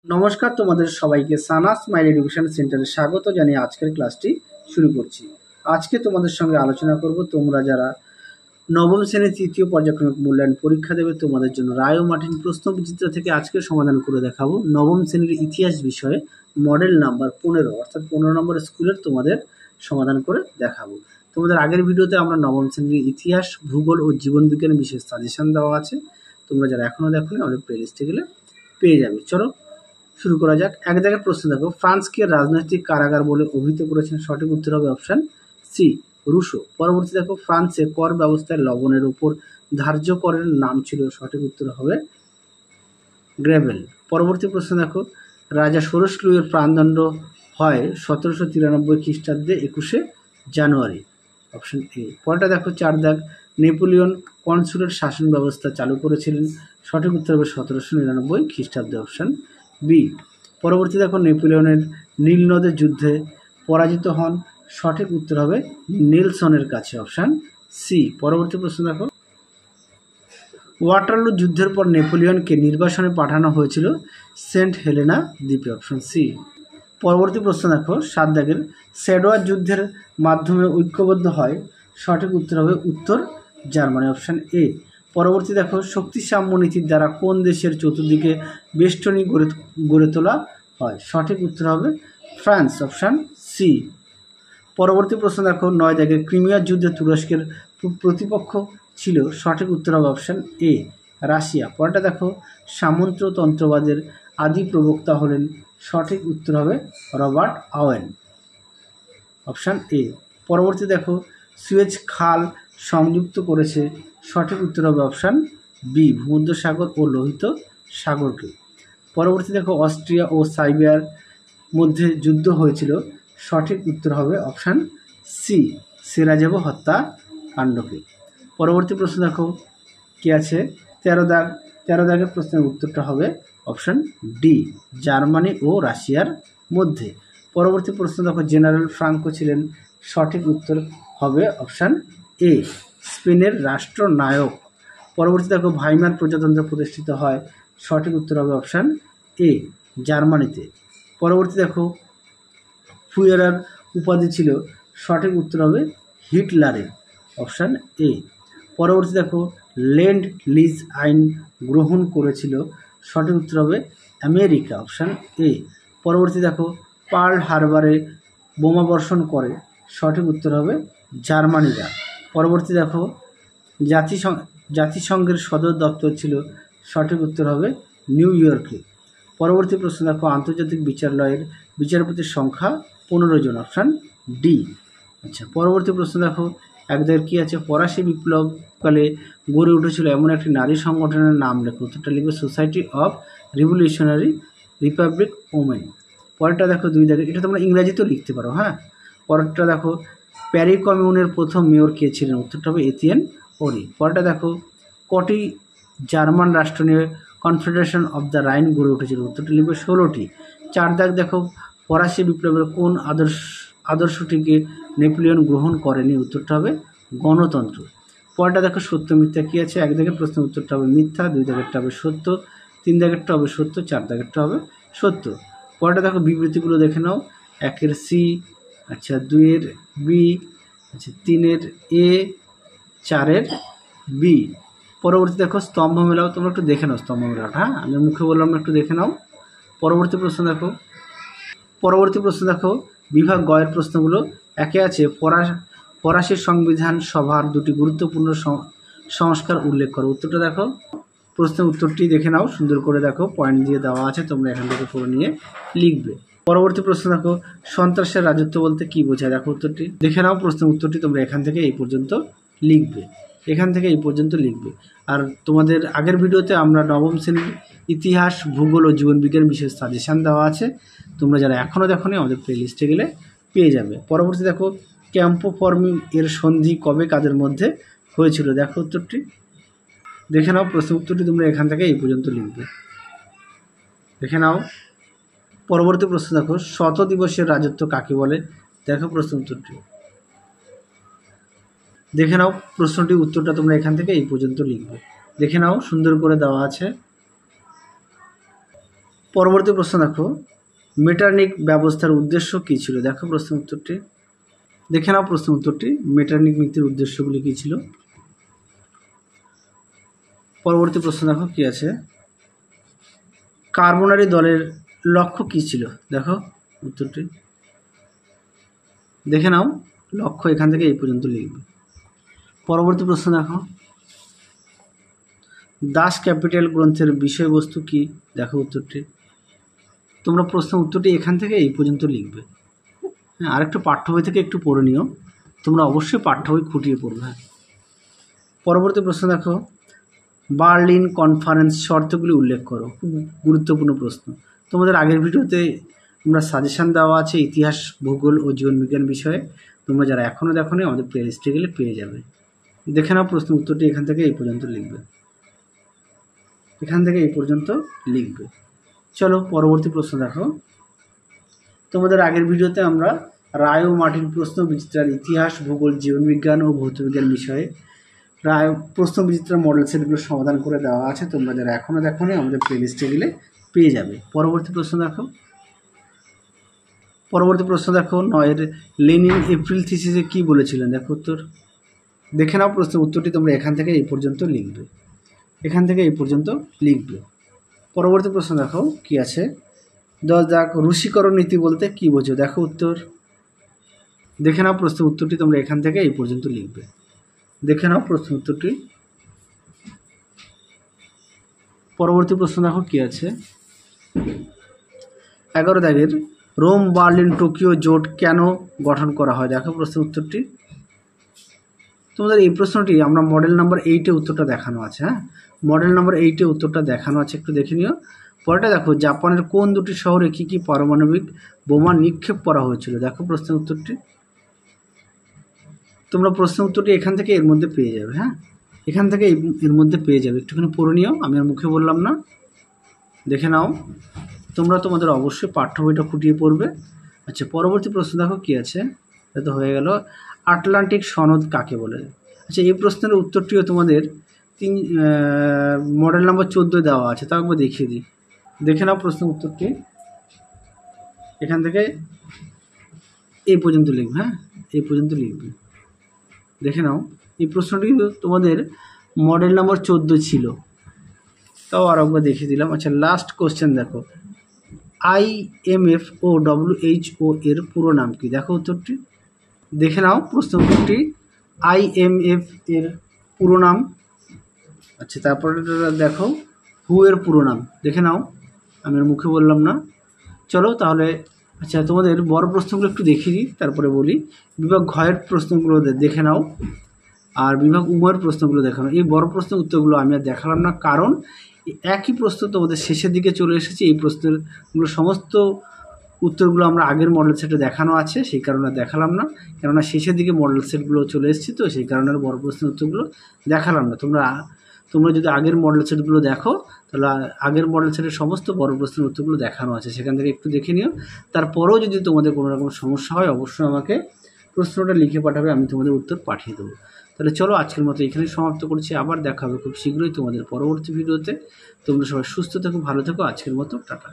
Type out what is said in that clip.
নমস্কার, তোমাদের সবাইকে সানা স্মাইল এডুকেশন সেন্টারে স্বাগত জানিয়ে আজকের ক্লাসটি শুরু করছি। আজকে তোমাদের সঙ্গে আলোচনা করব তোমরা যারা নবম শ্রেণীর তৃতীয় পর্যায়ক্রমিক মূল্যায়ন পরীক্ষা দেবে তোমাদের জন্য রায় ও মার্টিন প্রশ্নবিচিত্র থেকে আজকে সমাধান করে দেখাবো নবম শ্রেণীর ইতিহাস বিষয়ে মডেল নাম্বার 15 অর্থাৎ 15 নম্বর স্কুলের তোমাদের সমাধান করে দেখাবো। তোমাদের আগের ভিডিওতে আমরা নবম শ্রেণীর ইতিহাস, ভূগোল ও জীবন বিজ্ঞান বিষয়ে সাজেশন দেওয়া আছে। তোমরা যারা এখনো দেখোনি আমাদের প্লেলিস্টে গেলে পেয়ে যাবে। চলো শুরু করা যাক। এক জায়গায় প্রশ্ন দেখো, ফ্রান্সকে রাজনৈতিক কারাগার বলে অভিহিত করেছেন। সঠিক উত্তর হবে অপশন সি, রুশো। পরবর্তী দেখো, ফ্রান্সে কর ব্যবস্থায় লবণের উপর ধার্য করের নাম ছিল। সঠিক উত্তর হবে গ্রেভেল। পরবর্তী প্রশ্ন দেখো, রাজা ষোড়শ লুইয়ের প্রাণদণ্ড হয় 1793 খ্রিস্টাব্দে 21শে জানুয়ারি। Option A. পরেরটা দেখো 4 দাগ, নেপোলিয়ন কনসুলেট শাসন ব্যবস্থা চালু করেছিলেন। সঠিক উত্তর হবে 1799 খ্রিস্টাব্দে। Option B. পরবর্তী দেখো, নেপোলিয়নের নীল নদের যুদ্ধে পরাজিত হন। সঠিক উত্তর হবে নেলসনের কাছে। Option C. পরবর্তী প্রশ্ন দেখো, ওয়াটারলু যুদ্ধের পর নেপোলিয়নকে নির্বাসনে পাঠানো হয়েছিল সেন্ট হেলেনা দ্বীপে। Option C. পরবর্তী প্রশ্ন দেখো 7 দাগের, সেডোয়ার যুদ্ধের মাধ্যমে ঐক্যবদ্ধ হয়। সঠিক উত্তর হবে উত্তর জার্মানি। Option A. পরবর্তী দেখো, শক্তি সাম্য নীতির দ্বারা কোন দেশের চতুর্দিকে বেষ্টনী গড়ে তোলা হয়। সঠিক উত্তর হবে ফ্রান্স। Option C. পরবর্তী প্রশ্ন দেখো 9 দাগের, ক্রিমিয়ার যুদ্ধে তুরস্কের প্রতিপক্ষ ছিল। সঠিক উত্তর হবে অপশন এ, রাশিয়া। পরেরটা দেখো, সামন্ততন্ত্রবাদের আদি প্রবক্তা হলেন। সঠিক উত্তর হবে রবার্ট আওয়েন। Option A. পরবর্তী দেখো, সুয়েজ খাল সংযুক্ত করেছে। সঠিক উত্তর হবে অপশন বি, ভূমধ্যসাগর ও লোহিত সাগরকে। পরবর্তী দেখো, অস্ট্রিয়া ও সার্বিয়ার মধ্যে যুদ্ধ হয়েছিল। সঠিক উত্তর হবে অপশন সি, সেরাজেভো হত্যাকাণ্ডকে। পরবর্তী প্রশ্ন দেখো কি আছে 13 দাগ। 13 দাগের প্রশ্নের উত্তরটা হবে অপশন ডি, জার্মানি ও রাশিয়ার মধ্যে। পরবর্তী প্রশ্ন দেখো, জেনারেল ফ্রাঙ্কো ছিলেন। সঠিক উত্তর হবে অপশন এ, স্পেনের রাষ্ট্রনায়ক। পরবর্তী দেখো, ভাইমার প্রজাতন্ত্র প্রতিষ্ঠিত হয়। সঠিক উত্তর হবে অপশন এ, জার্মানিতে। পরবর্তী দেখো, ফুয়েরার উপাধি ছিল। সঠিক উত্তর হবে হিটলারের। Option A. পরবর্তী দেখো, ল্যান্ড লিজ আইন গ্রহণ করেছিল। সঠিক উত্তর হবে আমেরিকা। Option A. পরবর্তী দেখো, পার্ল হারবারে বোমা বর্ষণ করে। সঠিক উত্তর হবে জার্মানিরা। পরবর্তী দেখো, জাতিসংঘের সদর দপ্তর ছিল। সঠিক উত্তর হবে নিউ ইয়র্কে। পরবর্তী প্রশ্ন দেখো, আন্তর্জাতিক বিচারালয়ের বিচারপতির সংখ্যা 15 জন। Option D. আচ্ছা, পরবর্তী প্রশ্ন দেখো একদের কি আছে, ফরাসি বিপ্লবকালে গড়ে উঠেছিল এমন একটি নারী সংগঠনের নাম লেখো। উত্তরটা লিখবে society of revolutionary Republic women. পরেরটা দেখো 2 দাগে, এটা তোমরা ইংরাজিতেও লিখতে পারো। হ্যাঁ, পরেরটা দেখো, প্যারি কমিউনের প্রথম মেয়র কে ছিলেন। উত্তরটা হবে এথিয়েন ওরি। পরেরটা দেখো, কটি জার্মান রাষ্ট্র নিয়ে কনফেডারেশন অফ দ্য রাইন গড়ে উঠেছিল। উত্তরটা লিখবে 16টি। 4 দাগ দেখো, ফরাসি বিপ্লবের কোন আদর্শটিকে নেপোলিয়ন গ্রহণ করেনি। উত্তরটা হবে গণতন্ত্র। পরেরটা দেখো, সত্য মিথ্যা কী আছে। 1 দাগের প্রশ্নের উত্তরটা হবে মিথ্যা, 2 দাগেরটা হবে সত্য, 3 দাগেরটা হবে সত্য, 4 দাগেরটা হবে সত্য। পরেরটা দেখো, বিবৃতিগুলো দেখে নাও। 1-এর সি, আচ্ছা 2-এর বি, আচ্ছা 3-এর এ, 4-এর বি। পরবর্তী দেখো, স্তম্ভ মেলাও। তোমরা একটু দেখে নাও স্তম্ভ মেলাটা। হ্যাঁ, আমি মুখে বললাম একটু দেখে নাও। পরবর্তী প্রশ্ন দেখো, বিভাগ গয়ের প্রশ্নগুলো। 1-এ আছে, ফরাসি সংবিধান সভার 2টি গুরুত্বপূর্ণ সংস্কার উল্লেখ করো। উত্তরটা দেখো, প্রশ্নের উত্তরটি দেখে নাও, সুন্দর করে দেখো, পয়েন্ট দিয়ে দেওয়া আছে, তোমরা এখান থেকে পড়ে নিয়ে লিখবে। পরবর্তী প্রশ্ন দেখো, সন্ত্রাসের রাজত্ব বলতে কি বোঝায়। দেখো উত্তরটি দেখে নাও, প্রশ্নের উত্তরটি তোমরা এখান থেকে এই পর্যন্ত লিখবে। আর তোমাদের আগের ভিডিওতে আমরা নবম শ্রেণীর ইতিহাস, ভূগোল ও জীবন বিজ্ঞান বিষয়ে সাজেশান দেওয়া আছে। তোমরা যারা এখনও দেখোনি আমাদের প্লে লিস্টে গেলে পেয়ে যাবে। পরবর্তী দেখো, ক্যাম্পো ফর্মি এর সন্ধি কবে কাদের মধ্যে হয়েছিল। দেখো উত্তরটি দেখে নাও, প্রশ্নের উত্তরটি তোমরা এখান থেকে এই পর্যন্ত লিখবে, দেখে নাও। পরবর্তী প্রশ্ন দেখো, শত দিবসের রাজত্ব কাকে বলে। দেখো প্রশ্ন উত্তরটি দেখে নাও, প্রশ্নটির উত্তরটা তোমরা এখান থেকে এই পর্যন্ত লিখবে, দেখে নাও, সুন্দর করে দেওয়া আছে। পরবর্তী প্রশ্ন দেখো, মেটারনিক ব্যবস্থার উদ্দেশ্য কী ছিল? দেখো প্রশ্ন উত্তরটি, দেখে নাও প্রশ্ন উত্তরটি, মেটারনিক নীতির উদ্দেশ্যগুলি কী ছিল। পরবর্তী প্রশ্ন দেখো কি আছে, কার্বনারি দলের লক্ষ্য কী ছিল? দেখো উত্তরটি, দেখে নাও, লক্ষ্য এখান থেকে এই পর্যন্ত লিখবে। পরবর্তী প্রশ্ন দেখো, দাস ক্যাপিটাল গ্রন্থের বিষয়বস্তু কি? দেখো উত্তরটি, তোমরা প্রশ্ন উত্তরটি এখান থেকে এই পর্যন্ত লিখবে। হ্যাঁ, আরেকটু পাঠ্য বই থেকে একটু পড়ে নিও, তোমরা অবশ্যই পাঠ্য বই খুঁটিয়ে পড়বে। হ্যাঁ, পরবর্তী প্রশ্ন দেখো, বার্লিন কনফারেন্স শর্তগুলি উল্লেখ করো। খুব গুরুত্বপূর্ণ প্রশ্ন। তোমাদের আগের ভিডিওতে আমরা সাজেশান দেওয়া আছে ইতিহাস, ভূগোল ও জীবনবিজ্ঞান বিষয়ে, তোমরা যারা এখনও দেখোনি আমাদের প্লেলিস্টে গেলে পেয়ে যাবে। দেখে নাও প্রশ্ন উত্তরটি এখান থেকে এই পর্যন্ত লিখবে, এখান থেকে এই পর্যন্ত লিখবে। চলো পরবর্তী প্রশ্ন দেখো, তোমাদের আগের ভিডিওতে আমরা রায় ও মার্টিন প্রশ্ন বিচিত্রার ইতিহাস, ভূগোল, জীবনবিজ্ঞান ও ভৌতবিজ্ঞান বিষয়ে রায় প্রশ্ন বিচিত্রার মডেল সেটগুলো সমাধান করে দেওয়া আছে। তোমরা যারা এখনও দেখোনি আমাদের প্লেলিস্টে গেলে পেয়ে যাবে। পরবর্তী প্রশ্ন দেখো, পরবর্তী প্রশ্ন দেখো, 9 লেনিন এপ্রিল থিসিসে কী বলেছিলেন? দেখো উত্তর, দেখে নাও প্রশ্ন উত্তরটি তোমরা এখান থেকে এই পর্যন্ত লিখবে, এখান থেকে এই পর্যন্ত লিখবে। পরবর্তী প্রশ্ন দেখো কি আছে, 10 দাগ রুশীকরণ নীতি বলতে কী বোঝো? দেখো উত্তর, দেখে নাও প্রশ্ন উত্তরটি তোমরা এখান থেকে এই পর্যন্ত লিখবে, দেখে নাও প্রশ্ন উত্তরটি। পরবর্তী প্রশ্ন দেখো কি আছে, 11 দাগের রোম, বার্লিন, টোকিও জোট কেন গঠন করা হয়? দেখো প্রশ্ন উত্তরটি। তোমাদের এই প্রশ্নটি আমরা মডেল নাম্বার 8-এ উত্তরটা দেখানো আছে। হ্যাঁ, মডেল নাম্বার 8-এ উত্তরটা দেখানো আছে, একটু দেখে নিও। পরেটা দেখো, জাপানের কোন দুটি শহরে কী কী পারমাণবিক বোমা নিক্ষেপ করা হয়েছিল? দেখো প্রশ্ন উত্তরটি, তোমরা প্রশ্ন উত্তরটি এখান থেকে এর মধ্যে পেয়ে যাবে। হ্যাঁ, এখান থেকে এর মধ্যে পেয়ে যাবে, একটুখানি পড়ে নিও, আমি আর মুখে বললাম না, দেখে নাও। তোমরা তোমাদের অবশ্যই পাঠ্য বইটা ফুটিয়ে পড়বে। আচ্ছা, পরবর্তী প্রশ্ন দেখো কি আছে, এটা হয়ে গেল। আটলান্টিক সনদ কাকে বলে? আচ্ছা, এই প্রশ্নের উত্তরটিও তোমাদের মডেল নাম্বার 14 দেওয়া আছে, তাও একবার দেখিয়ে দিই, দেখে নাও প্রশ্ন উত্তরটি, এখান থেকে এই পর্যন্ত লিখবে। হ্যাঁ, এই পর্যন্ত লিখবে, দেখে নাও। এই প্রশ্নটি তোমাদের মডেল নাম্বার 14 ছিল, তাও আর একবার দেখিয়ে দিলাম। আচ্ছা, লাস্ট কোশ্চেন দেখো, IMF ও WHO এর পুরো নাম কি? দেখো উত্তরটি, দেখে নাও প্রশ্ন উত্তরটি, IMF এর পুরো নাম। আচ্ছা, তারপরে দেখো হু এর পুরো নাম, দেখে নাও, আমি আর মুখে বললাম না। চলো তাহলে, আচ্ছা তোমাদের বড় প্রশ্নগুলো একটু দেখিয়ে দিই, তারপরে বলি। বিভাগ ঘয়ের প্রশ্নগুলো দেখে নাও, আর বিভাগ উময়ের প্রশ্নগুলো দেখে নাও। এই বড় প্রশ্নের উত্তরগুলো আমি আর দেখালাম না, কারণ একই প্রশ্ন তোমাদের শেষের দিকে চলে এসেছে। এই প্রশ্নগুলো সমস্ত উত্তরগুলো আমরা আগের মডেল সেটে দেখানো আছে, সেই কারণে দেখালাম না, কেননা শেষের দিকে মডেল সেটগুলো চলে এসেছে, তো সেই কারণে বড় প্রশ্নের উত্তরগুলো দেখালাম না। তোমরা যদি আগের মডেল সেটগুলো দেখো, তাহলে আগের মডেল সেটের সমস্ত বড় প্রশ্নের উত্তরগুলো দেখানো আছে, সেখান থেকে একটু দেখে নিও। তারপরেও যদি তোমাদের কোনো রকম সমস্যা হয়, অবশ্যই আমাকে প্রশ্নটা লিখে পাঠাবে, আমি তোমাদের উত্তর পাঠিয়ে দেবো। তাহলে চলো আজকের মতো এখানেই সমাপ্ত করছি, আবার দেখা হবে খুব শীঘ্রই তোমাদের পরবর্তী ভিডিওতে। তোমরা সবাই সুস্থ থেকো, ভালো থেকো, আজকের মতো টাটা।